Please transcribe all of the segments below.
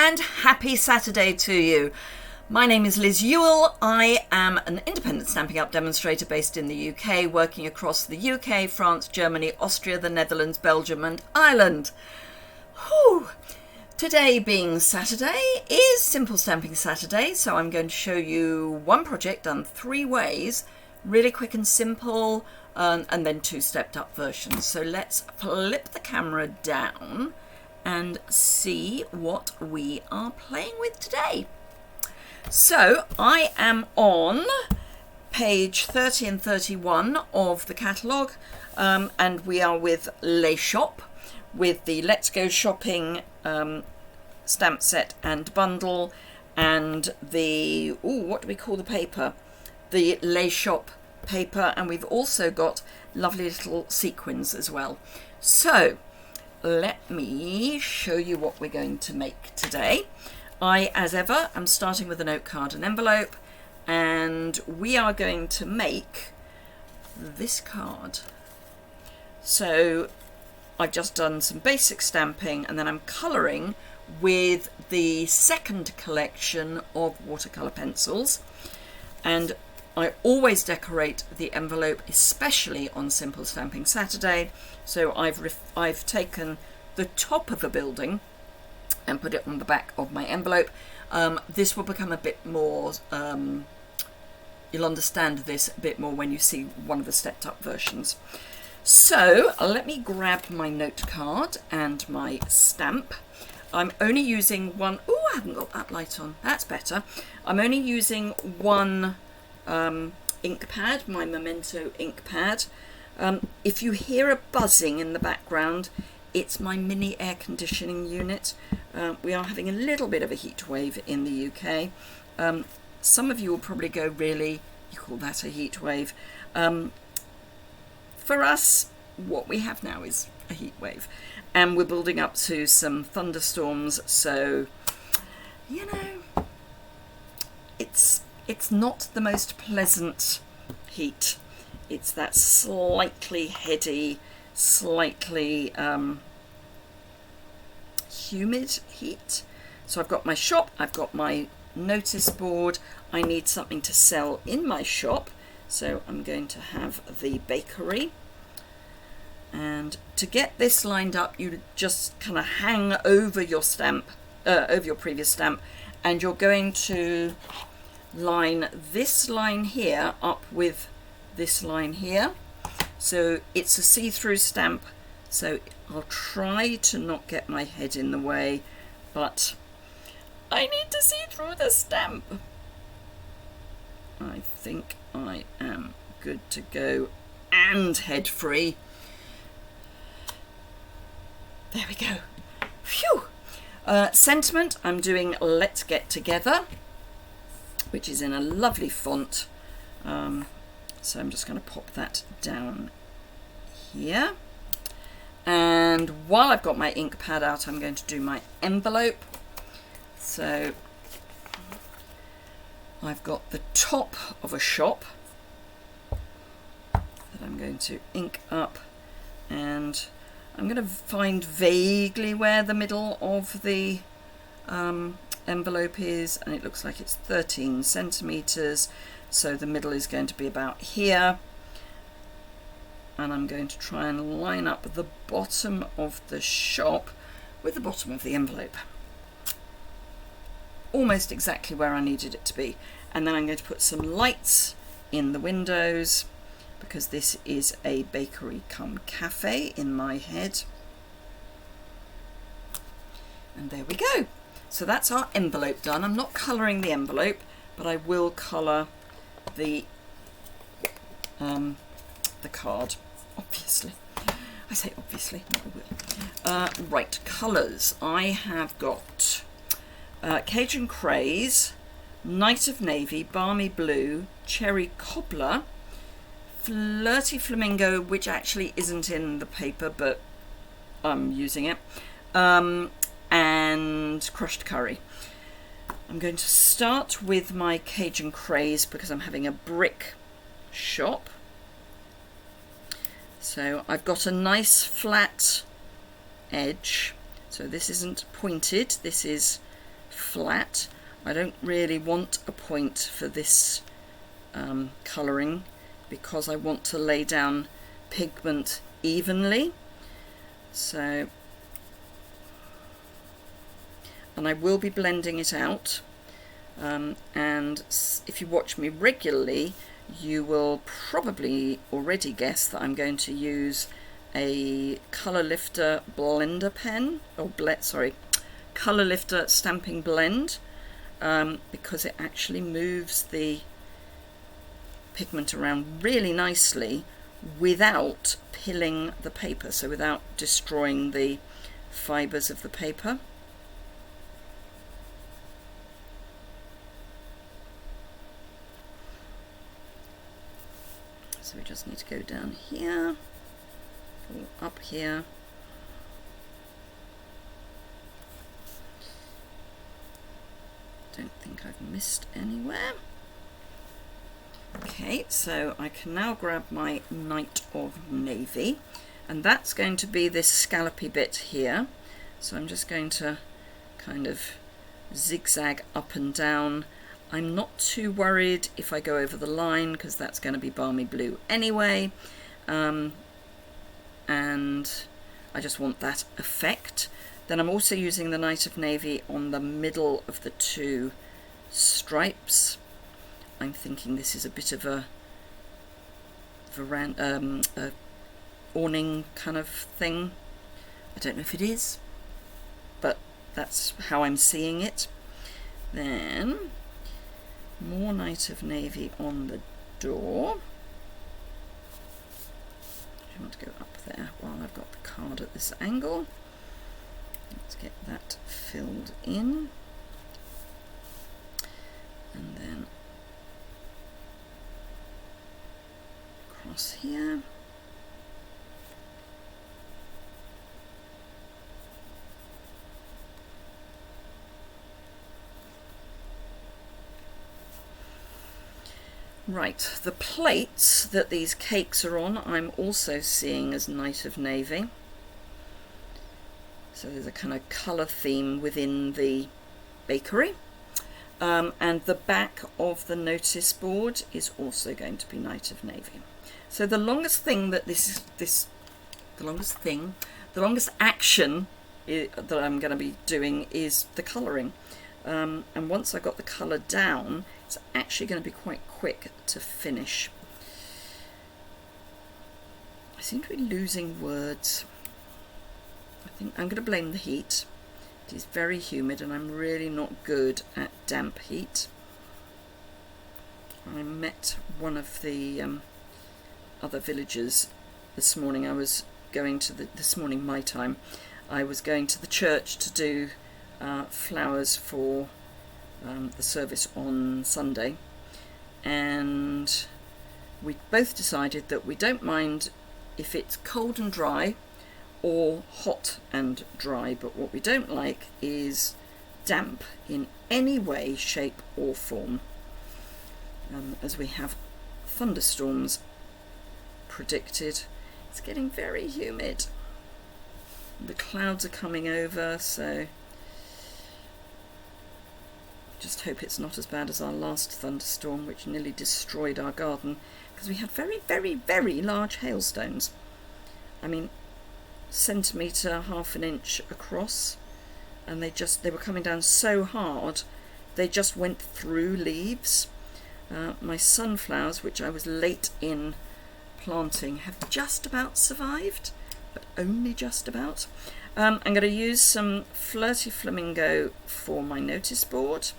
and happy Saturday to you. My name is Liz Yuille. I am an independent Stampin' Up demonstrator based in the UK, working across the UK, France, Germany, Austria, the Netherlands, Belgium and Ireland. Whew. Today being Saturday is Simple Stamping Saturday, so I'm going to show you one project done 3 ways, really quick and simple, and then 2 stepped up versions. So let's flip the camera down and see what we are playing with today. So I am on page 30 and 31 of the catalogue, and we are with Les Shop with the Let's Go Shopping stamp set and bundle, and the, what do we call the paper? The Les Shop paper, and we've also got lovely little sequins as well. So let me show you what we're going to make today. I, as ever, am starting with a note card and envelope, and we are going to make this card. So I've just done some basic stamping, and then I'm colouring with the second collection of watercolour pencils, and I always decorate the envelope, especially on Simple Stamping Saturday. So I've taken the top of a building and put it on the back of my envelope. This will become a bit more, you'll understand this a bit more when you see one of the stepped up versions. So let me grab my note card and my stamp. I'm only using one, I haven't got that light on, that's better. I'm only using one ink pad, my Memento ink pad. If you hear a buzzing in the background, it's my mini air conditioning unit. We are having a little bit of a heat wave in the UK. Some of you will probably go, really, you call that a heat wave? For us, what we have now is a heat wave, and we're building up to some thunderstorms, so you know, it's not the most pleasant heat. It's that slightly heady, slightly humid heat. So I've got my shop, I've got my notice board. I need something to sell in my shop, so I'm going to have the bakery. And to get this lined up, you just kind of hang over your stamp, over your previous stamp, and you're going to line this line here up with this line here. So it's a see-through stamp, so I'll try to not get my head in the way, but I need to see through the stamp. I think I am good to go and head free. There we go. Phew! Sentiment, I'm doing Let's Get Together, which is in a lovely font. So I'm just going to pop that down here. And while I've got my ink pad out, I'm going to do my envelope. So I've got the top of a shop that I'm going to ink up, and I'm going to find vaguely where the middle of the envelope is, and it looks like it's 13 centimeters, so the middle is going to be about here. And I'm going to try and line up the bottom of the shop with the bottom of the envelope, almost exactly where I needed it to be. And then I'm going to put some lights in the windows, because this is a bakery cum cafe in my head. And there we go. So that's our envelope done. I'm not colouring the envelope, but I will colour the card, obviously. I say obviously, not I will. Right, colours. I have got Cajun Craze, Night of Navy, Balmy Blue, Cherry Cobbler, Flirty Flamingo, which actually isn't in the paper, but I'm using it, and Crushed Curry. I'm going to start with my Cajun Craze because I'm having a brick shop. So I've got a nice flat edge, so this isn't pointed, this is flat. I don't really want a point for this colouring because I want to lay down pigment evenly. So, and I will be blending it out, and if you watch me regularly you will probably already guess that I'm going to use a Colour Lifter blender pen, or Colour Lifter stamping blend, because it actually moves the pigment around really nicely without pilling the paper, so without destroying the fibres of the paper. So we just need to go down here, or up here. Don't think I've missed anywhere. Okay, so I can now grab my Night of Navy, and that's going to be this scallopy bit here. So I'm just going to kind of zigzag up and down. I'm not too worried if I go over the line because that's going to be balmy blue anyway, and I just want that effect. Then I'm also using the Night of Navy on the middle of the two stripes. I'm thinking this is a bit of a awning kind of thing. I don't know if it is, but that's how I'm seeing it. Then more Night of Navy on the door. I want to go up there while I've got the card at this angle. Let's get that filled in, and then across here. Right, the plates that these cakes are on I'm also seeing as Night of Navy. So there's a kind of colour theme within the bakery. And the back of the notice board is also going to be Night of Navy. So the longest thing that the longest action that I'm going to be doing is the colouring. And once I got the colour down, it's actually going to be quite quick to finish. I seem to be losing words. I think I'm going to blame the heat. It is very humid and I'm really not good at damp heat. I met one of the other villagers this morning. I was going to this morning my time, I was going to the church to do flowers for the service on Sunday, and we both decided that we don't mind if it's cold and dry or hot and dry, but what we don't like is damp in any way, shape or form, as we have thunderstorms predicted. It's getting very humid. The clouds are coming over, so just hope it's not as bad as our last thunderstorm, which nearly destroyed our garden, because we had very, very, very large hailstones. I mean, centimetre, half an inch across, and they were coming down so hard they just went through leaves. My sunflowers, which I was late in planting, have just about survived, but only just about. I'm going to use some Flirty Flamingo for my notice board,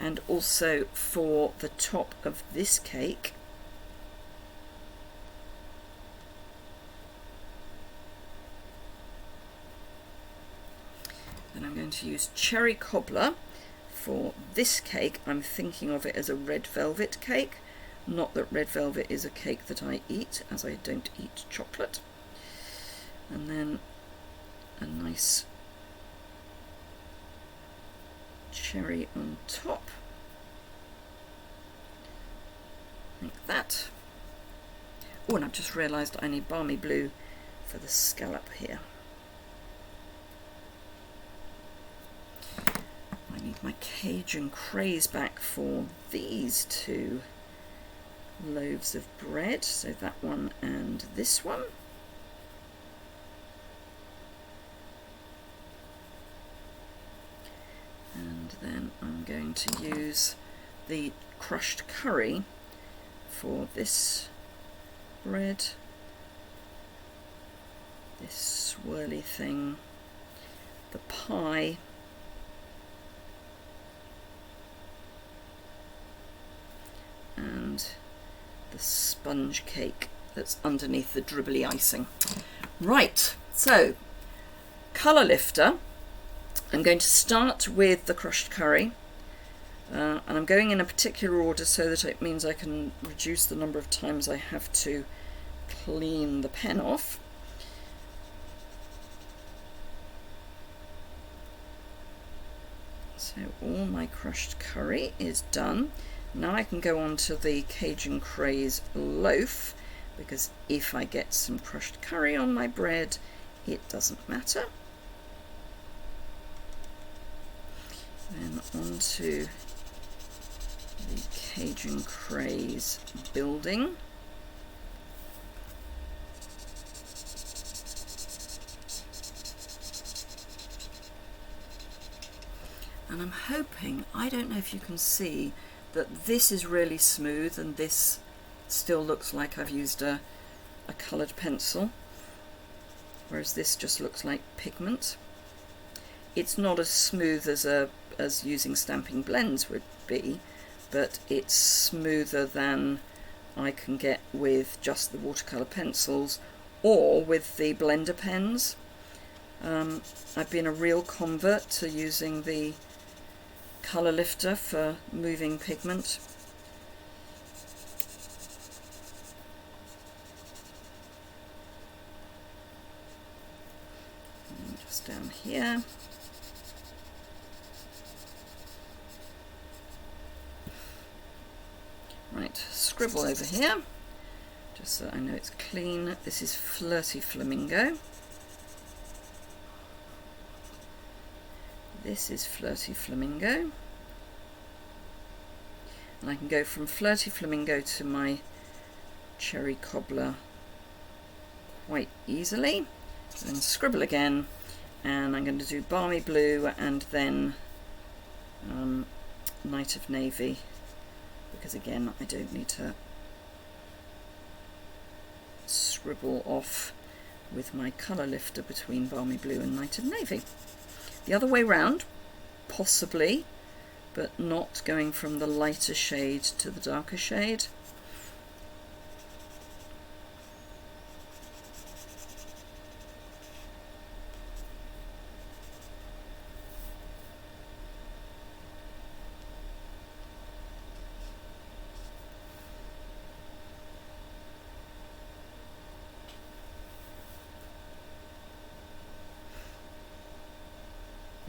and also for the top of this cake. Then I'm going to use Cherry Cobbler for this cake. I'm thinking of it as a red velvet cake. Not that red velvet is a cake that I eat, as I don't eat chocolate. And then a nice cherry on top, like that. Oh, and I've just realised I need balmy blue for the scallop here. I need my Cajun craze back for these two loaves of bread, so that one and this one. And then I'm going to use the crushed curry for this bread, this swirly thing, the pie, and the sponge cake that's underneath the dribbly icing. Right, so colour lifter. I'm going to start with the crushed curry, and I'm going in a particular order so that it means I can reduce the number of times I have to clean the pen off. So all my crushed curry is done. Now I can go on to the Cajun craze loaf, because if I get some crushed curry on my bread, it doesn't matter. Then on to the Cajun craze building. And I'm hoping, I don't know if you can see, that this is really smooth and this still looks like I've used a coloured pencil, whereas this just looks like pigment. It's not as smooth as using stamping blends would be, but it's smoother than I can get with just the watercolour pencils or with the blender pens. I've been a real convert to using the colour lifter for moving pigment. And just down here. Right, scribble over here, just so I know it's clean. This is Flirty Flamingo. This is Flirty Flamingo. And I can go from Flirty Flamingo to my Cherry Cobbler quite easily. Then scribble again, and I'm going to do Balmy Blue and then Night of Navy, because again I don't need to scribble off with my colour lifter between Balmy Blue and Night of Navy. The other way round, possibly, but not going from the lighter shade to the darker shade.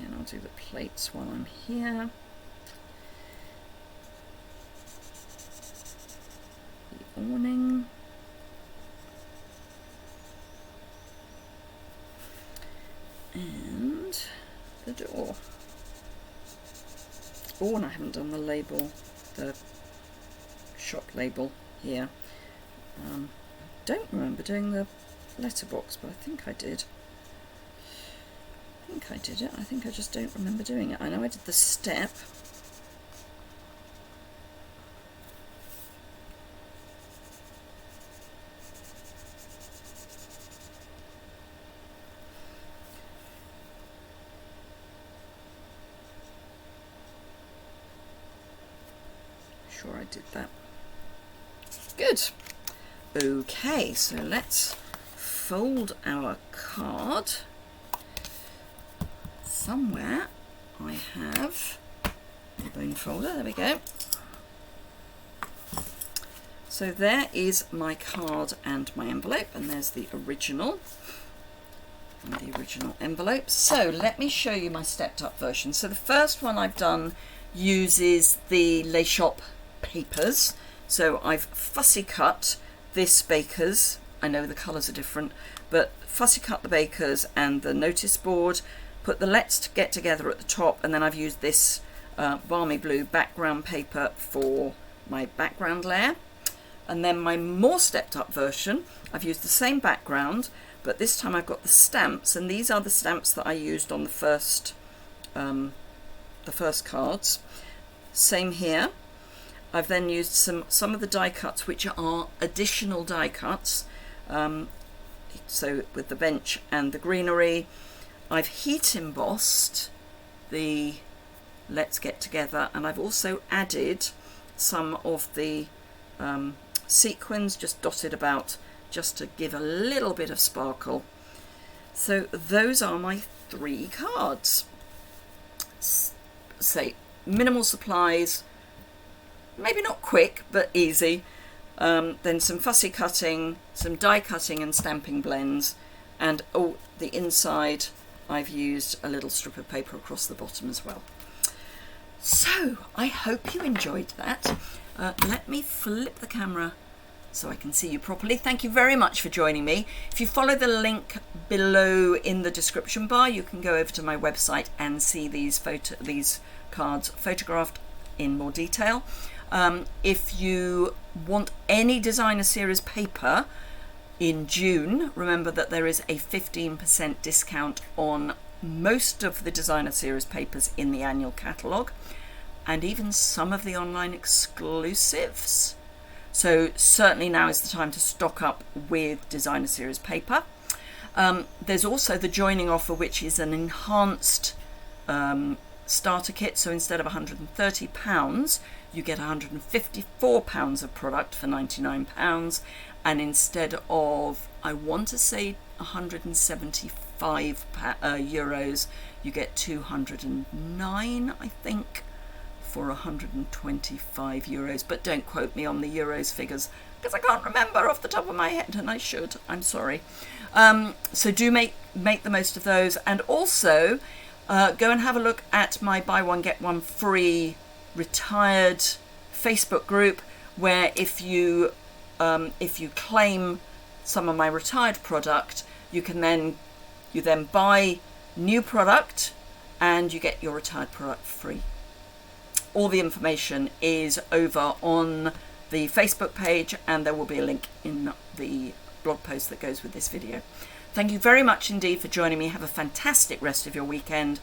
And I'll do the plates while I'm here. The awning. And the door. Oh, and I haven't done the label, the shop label here. I don't remember doing the letterbox, but I think I did. I think I did it. I think I just don't remember doing it. I know I did the step. Sure I did that. Good. Okay, so let's fold our card. Somewhere I have a bone folder, there we go. So there is my card and my envelope, and there's the original and the original envelope. So let me show you my stepped up version. So the first one I've done uses the Les Shop papers. So I've fussy cut this Baker's, I know the colours are different, but fussy cut the Baker's and the notice board, put the Let's Get Together at the top, and then I've used this balmy blue background paper for my background layer. And then my more stepped up version, I've used the same background, but this time I've got the stamps, and these are the stamps that I used on the first cards. Same here. I've then used some of the die cuts, which are additional die cuts. So with the bench and the greenery, I've heat embossed the Let's Get Together, and I've also added some of the sequins just dotted about, just to give a little bit of sparkle. So those are my 3 cards. Say minimal supplies, maybe not quick but easy, then some fussy cutting, some die cutting and stamping blends, and the inside I've used a little strip of paper across the bottom as well. So I hope you enjoyed that. Let me flip the camera so I can see you properly. Thank you very much for joining me. If you follow the link below in the description bar, you can go over to my website and see these cards photographed in more detail. If you want any designer series paper in June, remember that there is a 15% discount on most of the designer series papers in the annual catalogue, and even some of the online exclusives. So certainly now is the time to stock up with designer series paper. There's also the joining offer, which is an enhanced starter kit. So instead of £130, you get £154 of product for £99, and instead of, I want to say, €175, you get 209, I think, for €125. But don't quote me on the euros figures, because I can't remember off the top of my head, and I should. I'm sorry. So do make the most of those, and also go and have a look at my buy one get one free retired Facebook group, where if you claim some of my retired product, you then buy new product and you get your retired product free. All the information is over on the Facebook page, and there will be a link in the blog post that goes with this video. Thank you very much indeed for joining me. Have a fantastic rest of your weekend,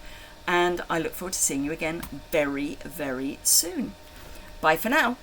and I look forward to seeing you again very, very soon. Bye for now.